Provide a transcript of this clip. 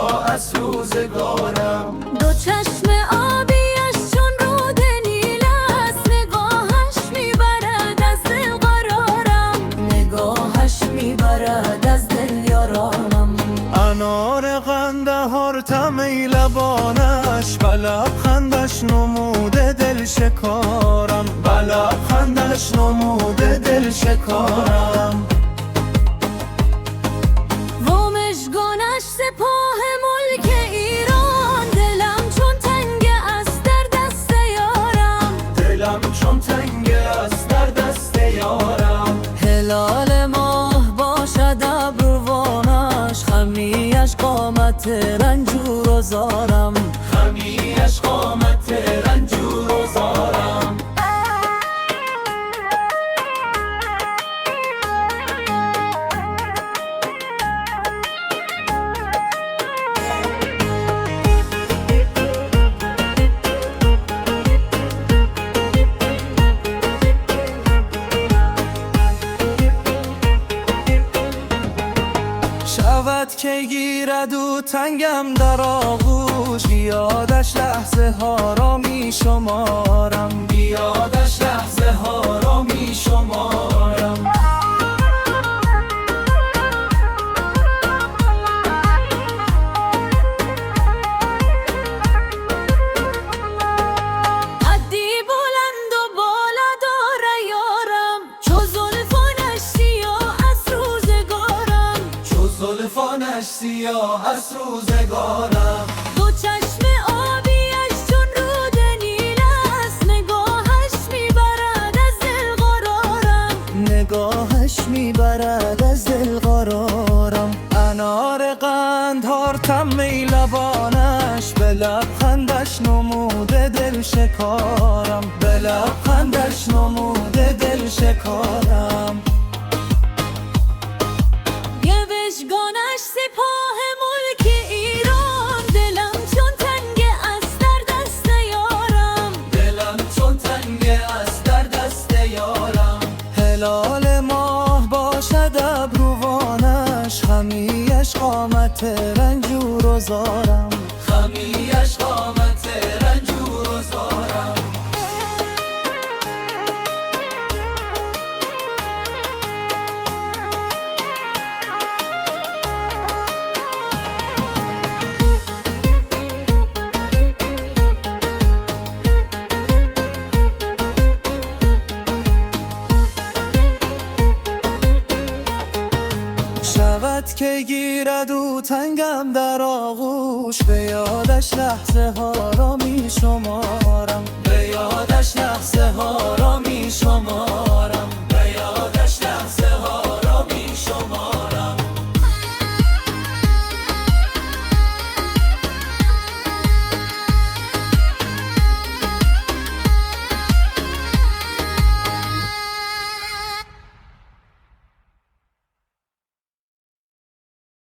یا از روزگارم. دو چشم آبیش چون رود نیل است، نگاهش میبرد از دل قرارم، نگاهش میبرد از دل یارانم. انار قندهار طعم لبانش، به لبخندش نموده دل شکارم، به لبخندش نموده دل شکارم. و مژگانش سپاه ملک ایران، دلم چون تنگ است در دست یارم، دلم چون تنگ است در دست یارم. هلال ماه باشد ابروانش، خمیش قامت رنجور و زارم، خمیش قامت رنجور و زارم. شود که گیرد و تنگم در آغوش، بیادش لحظه ها را می شمارم، بیادش لحظه ها را می شمارم. قدی بلند و بالا داره یارم، چو زلفانش سیاه از روزگارم، چو زلفانش سیاه از روزگارم. دو چشم آبیش چون رود نیل است، نگاهش میبرد از دل قرارم، نگاهش میبرد از دل قرارم. انار قندهار طعم لبانش، به لبخندش نموده دل شکارم، به لبخندش نموده دل شکارم. گوشگانش سپاه ملک ایران، دلم چون تنگ است در دست یارم، دلم چون تنگ است در دست یارم. هلال ماه باشد ابروانش، خمیش قامت رنجور و زارم، خمیش قامت رنجور و زارم. شود که گیرد و تنگم در آغوش، به یادش لحظه ها را می شمارم.